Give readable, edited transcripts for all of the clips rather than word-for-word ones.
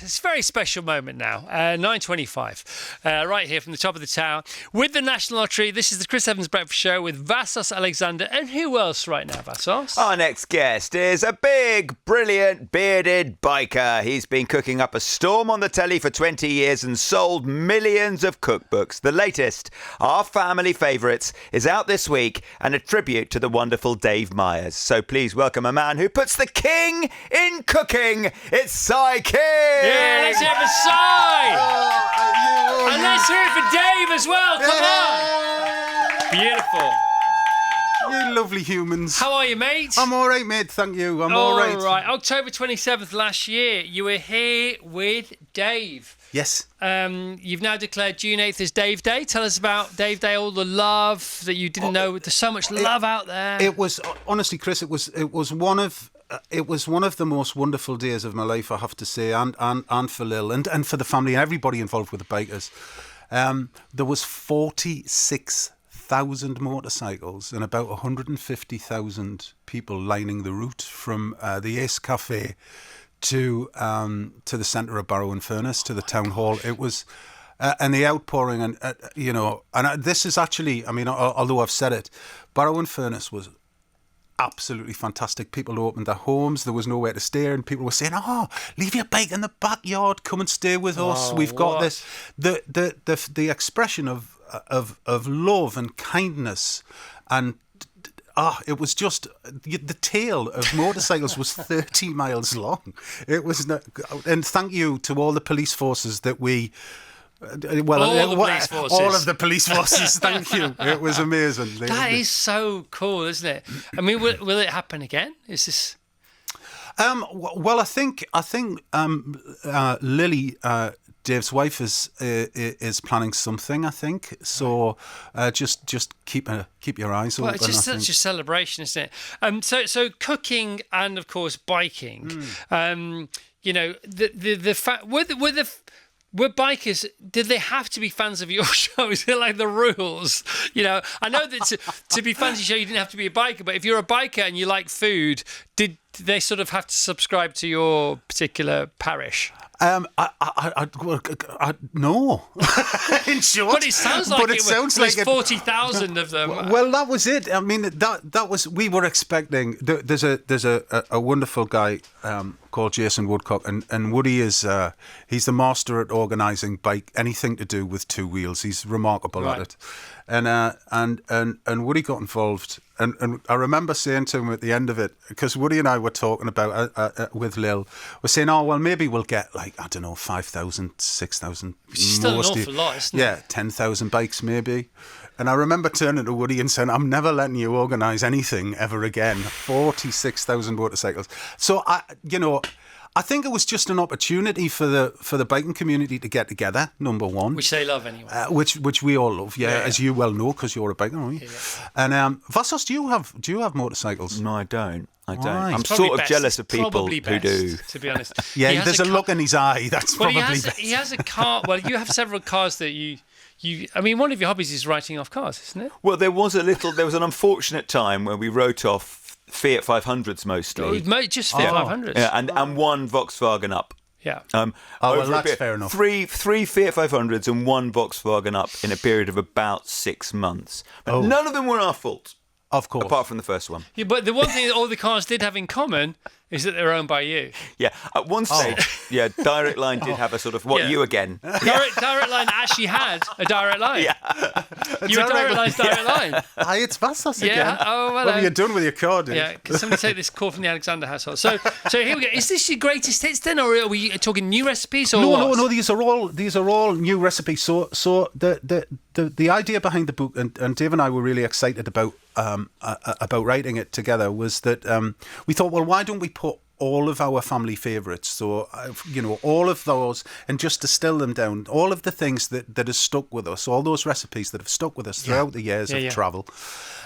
It's a very special moment now. 9:25, right here from the top of the tower with the National Lottery. This is the Chris Evans Breakfast Show with Vassos Alexander. And who else right now, Vassos? Our next guest is a big, brilliant, bearded biker. He's been cooking up a storm on the telly for 20 years and sold millions of cookbooks. The latest, Our Family Favourites, is out this week and a tribute to the wonderful Dave Myers. So please welcome a man who puts the king in cooking. It's Cy King! Yeah, let's hear it for Cy! And let's hear it for Dave as well, come on! Beautiful. You lovely humans. How are you, mate? I'm all right, mate, thank you. I'm all right. All right. October 27th last year, you were here with Dave. Yes. You've now declared June 8th as Dave Day. Tell us about Dave Day, all the love that you didn't know. There's so much love out there. It was, honestly, Chris, it was one of the most wonderful days of my life, I have to say, and for Lil and for the family and everybody involved with the bikers. There was 46,000 motorcycles and about 150,000 people lining the route from the Ace Cafe to the centre of Barrow-in-Furness, to the town hall. It was, and the outpouring, and this is actually, I mean, although I've said it, Barrow-in-Furness was absolutely fantastic. People opened their homes, there was nowhere to stay, and people were saying, "Oh, leave your bike in the backyard, come and stay with us. We've got this." The expression of love and kindness, and it was just, the tail of motorcycles was 30 miles long. It was, and thank you to all the police forces that we. All of the police forces, thank you. It was amazing. That is so cool, isn't it? I mean, will it happen again? Is this? Well, I think Lily, Dave's wife, is planning something. I think so. Just keep your eyes open. Well, it's just such a celebration, isn't it? So cooking and of course biking. You know, the fact were bikers, did they have to be fans of your show? Is it like the rules? You know, I know that to be fans of your show, you didn't have to be a biker, but if you're a biker and you like food, did they sort of have to subscribe to your particular parish? No. In short, but it sounds like it sounds like 40,000 of them. Well, that was it. I mean, that was, we were expecting. There's a wonderful guy called Jason Woodcock, and Woody is he's the master at organising anything to do with two wheels. He's remarkable at it, and Woody got involved. And I remember saying to him at the end of it, because Woody and I were talking about with Lil, we're saying, oh, well, maybe we'll get, like, I don't know, 5,000, 6,000. Which is still an awful lot, isn't it? Yeah, 10,000 bikes maybe. And I remember turning to Woody and saying, I'm never letting you organise anything ever again. 46,000 motorcycles. So, I think it was just an opportunity for the biking community to get together, number one. Which they love anyway. Which we all love, yeah. As you well know, because you're a biker, aren't you? Yeah. And Vassos, do you have motorcycles? No, I don't. Right. I'm sort of jealous of people who do. To be honest. Yeah, there's a look in his eye. That's probably best. He has a car. Well, you have several cars that you. I mean, one of your hobbies is writing off cars, isn't it? Well, there was an unfortunate time when we wrote off Fiat 500s mostly. Just Fiat 500s. Yeah, and one Volkswagen up. Yeah. Well, that's fair enough. Three Fiat 500s and one Volkswagen up in a period of about 6 months. But none of them were our fault. Of course. Apart from the first one. Yeah, but the one thing that all the cars did have in common is that they're owned by you. Yeah, at one stage, Direct Line did have a sort of, you again? Direct Line actually had a Direct Line. Yeah. You were Direct Line's Direct Line. Hi, it's Vassos again. Yeah, oh, well. What have you done with your car, dude? Yeah, can somebody take this call from the Alexander household? So here we go. Is this your greatest hits then, or are we talking new recipes? Or No. These are all new recipes. So the idea behind the book, and Dave and I were really excited about writing it together, was that we thought, well, why don't we put all of our family favourites, so all of those, and just distill them down, all of the things that have stuck with us, all those recipes that have stuck with us throughout the years of travel,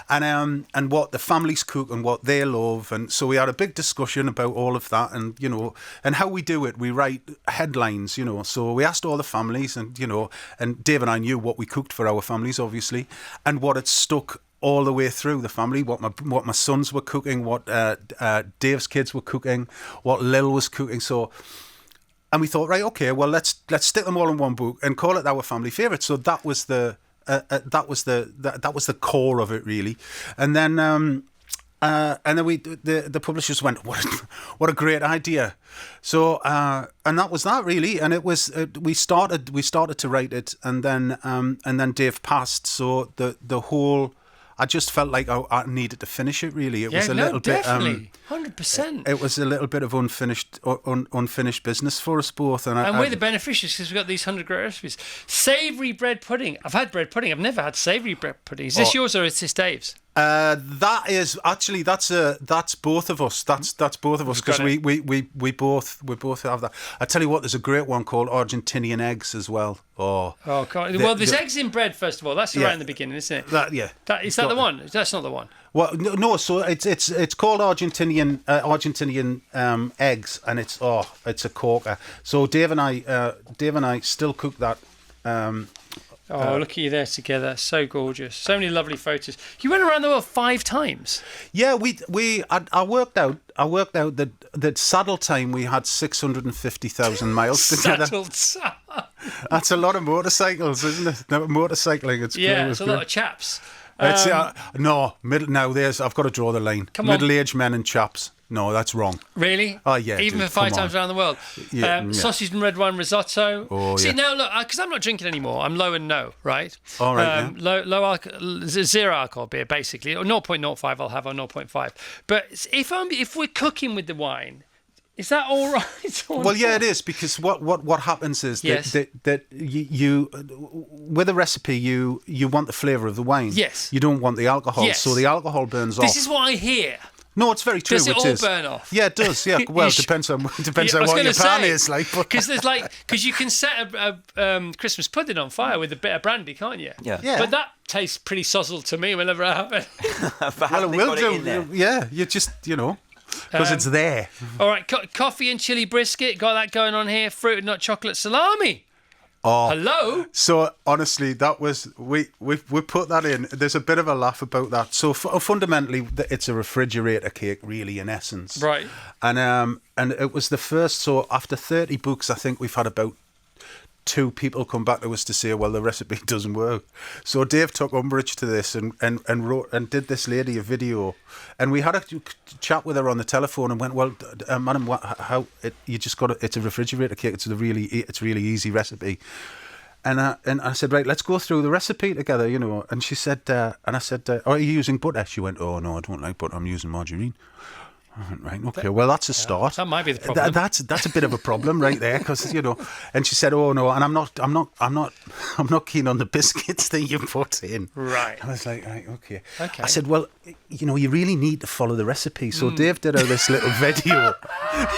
and what the families cook and what they love. And so we had a big discussion about all of that, and and how we do it. We write headlines, so we asked all the families, and Dave and I knew what we cooked for our families, obviously, and what had stuck all the way through the family, what my sons were cooking, what Dave's kids were cooking, what Lil was cooking. So we thought, right, okay, well, let's stick them all in one book and call it our family favourite. So that was the core of it, really. And then the publishers went, what a great idea. So and that was that, really. And it was we started to write it, and then Dave passed. So the whole. I just felt like I needed to finish it. Really, it was a little definitely, bit 100%. It was a little bit of unfinished business for us both, and we're the beneficiaries because we've got these 100 great recipes. Savoury bread pudding. I've had bread pudding. I've never had savoury bread pudding. Is this yours or is this Dave's? That is actually that's both of us. That's both of us because we both have that. I tell you what, there's a great one called Argentinian eggs as well. God. Well, there's eggs in bread first of all. That's right in the beginning, isn't it? Is that the one? That's not the one. Well, no. So it's called Argentinian eggs, and it's a corker. So Dave and I still cook that. Look at you there together. So gorgeous. So many lovely photos. You went around the world 5 times. Yeah, I worked out that saddle time we had 650,000 miles together. That's a lot of motorcycles, isn't it? No, motorcycling. It's a lot of chaps. I've got to draw the line. Middle-aged men and chaps. No, that's wrong. Really? Oh, yeah. Even for 5 times around the world. Sausage and red wine risotto. Oh, See, now look, because I'm not drinking anymore. I'm low and no, right? All right. Low alcohol, zero alcohol beer, basically. Or 0.05 I'll have, or 0.5. But if we're cooking with the wine, is that all right? Well, yeah, it is, because what happens is that you with a recipe you want the flavour of the wine. Yes. You don't want the alcohol, so the alcohol burns off. This is what I hear. No, it's very true. Does it all burn off? Yeah, it does. Yeah, well, it depends on what your pan is like. Because you can set a Christmas pudding on fire with a bit of brandy, can't you? Yeah. But that tastes pretty sozzled to me whenever I have it. Well, it will do. Yeah, you just because it's there. All right, coffee and chili brisket. Got that going on here. Fruit and nut chocolate salami. Oh, hello. So honestly, that was we put that in. There's a bit of a laugh about that. So fundamentally, it's a refrigerator cake, really, in essence. Right. And it was the first. So after 30 books, I think we've had about 2 people come back to us to say, well, the recipe doesn't work. So Dave took umbrage to this and wrote and did this lady a video, and we had a chat with her on the telephone and went, well, madam, it's a refrigerator cake. It's a really easy recipe. And I said, right, let's go through the recipe together, And she said, and I said, are you using butter? She went, oh no, I don't like butter. I'm using margarine. Right. Okay. Well, that's a start. That might be the problem. That's a bit of a problem right there, because And she said, "Oh no," and I'm not keen on the biscuits that you put in. Right. I was like, right, okay. I said, well, you really need to follow the recipe. So Dave did her this little video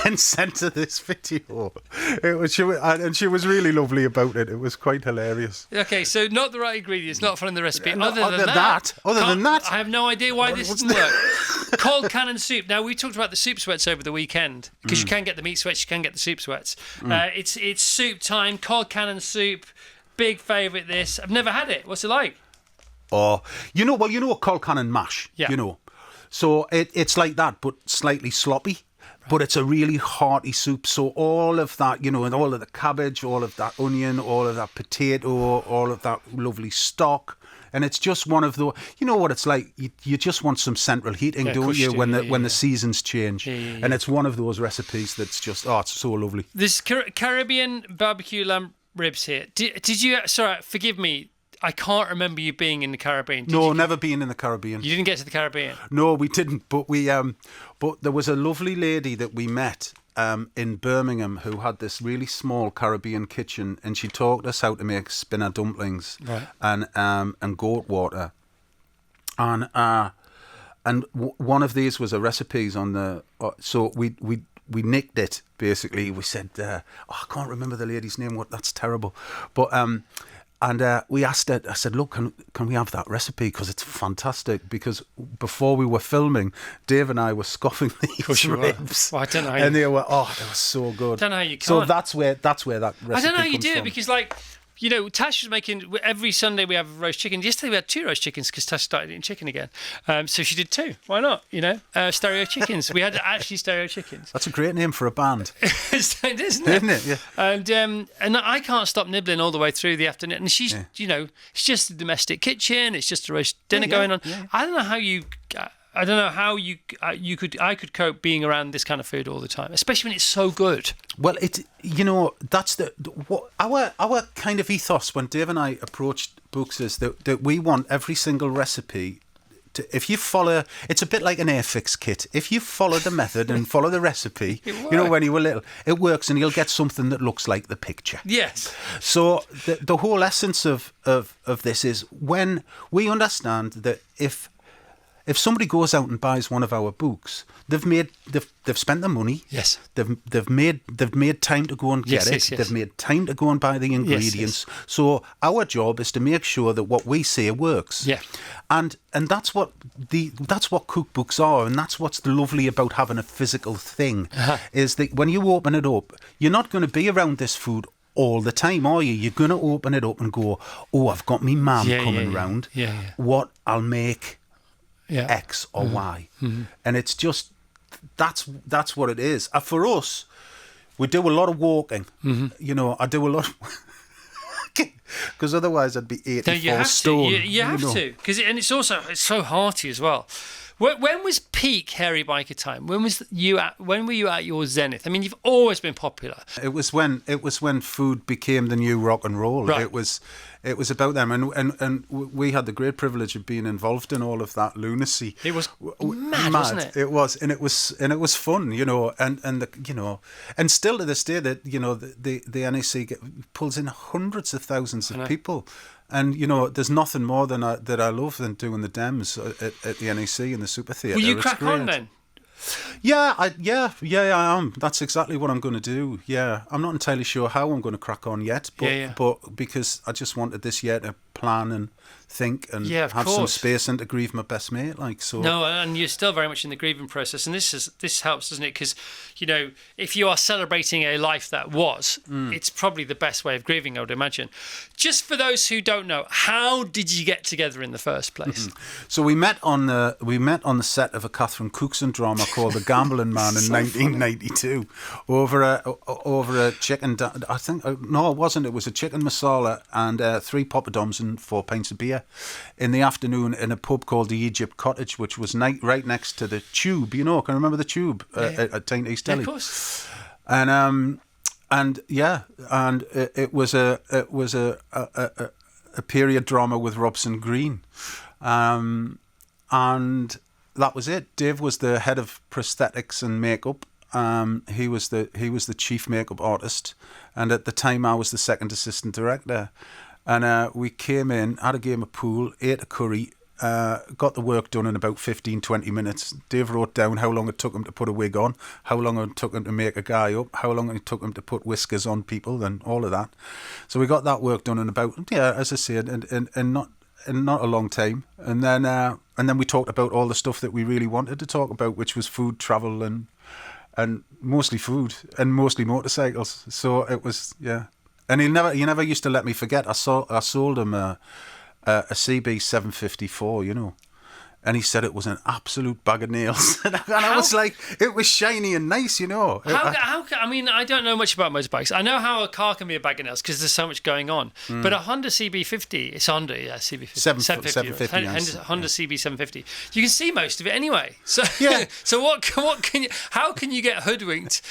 and sent her this video. She was really lovely about it. It was quite hilarious. Okay, so not the right ingredients, not following the recipe. Other than that, I have no idea why this doesn't work. Cold cannon soup. Now, we talked about the soup sweats over the weekend, because you can get the meat sweats, you can get the soup sweats. It's soup time. Cold cannon soup, big favourite. This I've never had it. What's it like? Oh, a cold cannon mash. Yeah. So it's like that, but slightly sloppy. But it's a really hearty soup. So all of that, and all of the cabbage, all of that onion, all of that potato, all of that lovely stock. And it's just one of the, what it's like. You just want some central heating, don't you? When the seasons change, and it's one of those recipes that's just it's so lovely. This Caribbean barbecue lamb ribs here. Did you? Sorry, forgive me. I can't remember you being in the Caribbean. No, never been in the Caribbean. You didn't get to the Caribbean? No, we didn't. But but there was a lovely lady that we met in Birmingham who had this really small Caribbean kitchen, and she taught us how to make spinner dumplings, right, and goat water, and one of these was a recipes on the. So we nicked it basically. We said, I can't remember the lady's name. That's terrible, but. And we asked her, I said, look, can we have that recipe? Because it's fantastic. Because before we were filming, Dave and I were scoffing these ribs. Well, I don't know. And they were so good. I don't know how you can't. So that's where that recipe I don't know how you do from. it, because Tash was making, every Sunday we have roast chicken. Yesterday we had 2 roast chickens because Tash started eating chicken again. So she did 2. Why not? Stereo chickens. We had actually stereo chickens. That's a great name for a band. Isn't it? Isn't it? Yeah. And I can't stop nibbling all the way through the afternoon. And she's, it's just a domestic kitchen. It's just a roast dinner going on. Yeah. I don't know how I could cope being around this kind of food all the time, especially when it's so good. Well, that's what our kind of ethos when Dave and I approached books is that we want every single recipe. If you follow, it's a bit like an Airfix kit. If you follow the method and follow the recipe, when you were little, it works, and you'll get something that looks like the picture. Yes. So the whole essence of this is when we understand that if somebody goes out and buys one of our books, they've spent the money. Yes. They've made time to go and get it. Yes. They've made time to go and buy the ingredients. Yes. So our job is to make sure that what we say works. Yeah. And that's what cookbooks are, and that's what's lovely about having a physical thing, is that when you open it up, you're not going to be around this food all the time, are you? You're going to open it up and go, oh, I've got me mum coming round. Yeah. What I'll make. X or Y, and it's just that's what it is. For us, we do a lot of walking. I do a lot because otherwise I'd be 84 stone. You have to, because it's so hearty as well. When was peak Hairy Biker time? When were you at your zenith? I mean, you've always been popular. It was when food became the new rock and roll. Right. It was about them, and we had the great privilege of being involved in all of that lunacy. It was mad, wasn't it? It was, and it was fun, and still to this day that the NEC pulls in hundreds of thousands of people. And there's nothing more that I love than doing the Dems at the NEC and the Super Theatre. Will you crack on then? Yeah, I am. That's exactly what I'm going to do. Yeah, I'm not entirely sure how I'm going to crack on yet, but because I just wanted this year to plan and think and have some space and to grieve my best mate, so. No, and you're still very much in the grieving process, and this helps, doesn't it? Because if you are celebrating a life that was, it's probably the best way of grieving, I would imagine. Just for those who don't know, how did you get together in the first place? So we met on the set of a Catherine Cookson drama called The Gambling Man in 1992 over a chicken. I think no, it wasn't. It was a chicken masala and 3 poppadoms and 4 pints of beer in the afternoon in a pub called the Egypt Cottage, which was right next to the Tube. Can you remember the Tube at Tyne East Deli? Of course. And it was a period drama with Robson Green, and that was it. Dave was the head of prosthetics and makeup. He was the chief makeup artist, and at the time I was the second assistant director. And we came in, had a game of pool, ate a curry, got the work done in about 15-20 minutes. Dave wrote down how long it took him to put a wig on, how long it took him to make a guy up, how long it took him to put whiskers on people, and all of that. So we got that work done in about, as I said, in not a long time. And then we talked about all the stuff that we really wanted to talk about, which was food, travel, and mostly food and mostly motorcycles. So it was, yeah. And he never used to let me forget. I sold him a CB 754, and he said it was an absolute bag of nails. And I was like, it was shiny and nice, I mean, I don't know much about motorbikes. I know how a car can be a bag of nails because there's so much going on. But a Honda CB50, it's Honda, CB50. 750. Honda CB 750. You can see most of it anyway. So, yeah. So how can you get hoodwinked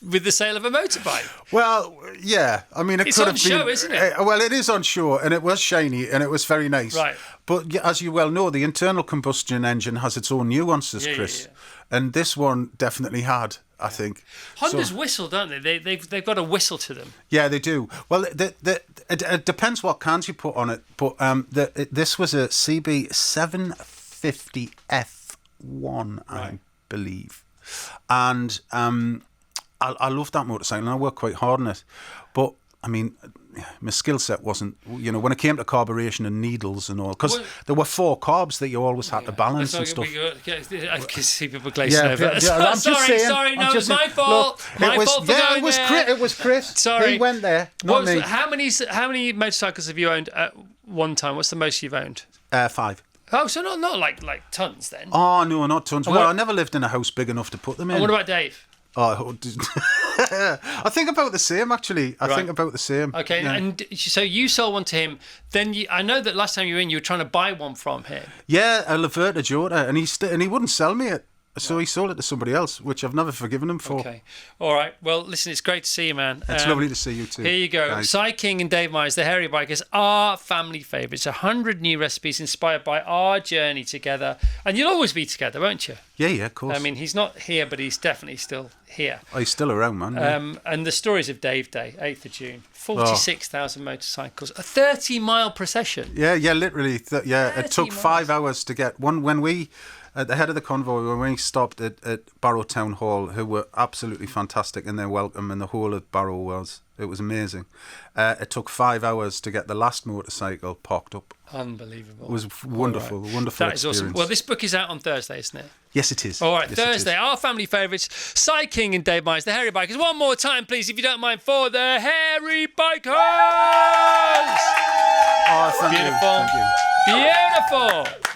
with the sale of a motorbike? Well, yeah. I mean, it's on show, isn't it? Well, it is on show, and it was shiny, and it was very nice. Right. But as you well know, the internal combustion engine has its own nuances, Chris. Yeah. And this one definitely had, I think. Hondas whistle, don't they? They've got a whistle to them. Yeah, they do. Well, it depends what cans you put on it. But this was a CB 750 F1, I believe. And I love that motorcycle, and I work quite hard on it. But I mean, my skill set wasn't, when it came to carburation and needles and all, because there were 4 carbs that you always had to balance and stuff. I can see people glazing over. I'm just saying, sorry, no, it's my fault. Look, My fault for going there. It was Chris. Sorry. He went there, not me. How many motorcycles have you owned at one time? What's the most you've owned? 5. Oh, so not like tons then. Oh, no, not tons. Well, I never lived in a house big enough to put them in. And what about Dave? Oh, I think about the same, actually. I think about the same. Okay, yeah. And so you sold one to him. Then I know that last time you were in, you were trying to buy one from him. Yeah, a Laverta Jota, and he wouldn't sell me it. So he sold it to somebody else, which I've never forgiven him for. Okay. All right. Well, listen, it's great to see you, man. It's lovely to see you too. Here you go. Guys. Cy King and Dave Myers, the Hairy Bikers, are family favourites. 100 new recipes inspired by our journey together. And you'll always be together, won't you? Yeah, of course. I mean, he's not here, but he's definitely still here. Oh, he's still around, man. Yeah. And the stories of Dave Day, 8th of June. 46,000 motorcycles. A 30-mile procession. Yeah, literally. It took 5 hours to get one. When we... At the head of the convoy, when we stopped at Barrow Town Hall, who were absolutely fantastic in their welcome, and the whole of Barrow was amazing. It took 5 hours to get the last motorcycle parked up. Unbelievable. It was wonderful, wonderful That is experience. awesome. Well, this book is out on Thursday, isn't it? Yes, it is. All right, yes, Thursday, our family favourites, Cy King and Dave Myers, the Hairy Bikers. One more time, please, if you don't mind, for the Hairy Bikers! Oh, thank you. Beautiful. Thank you. Beautiful.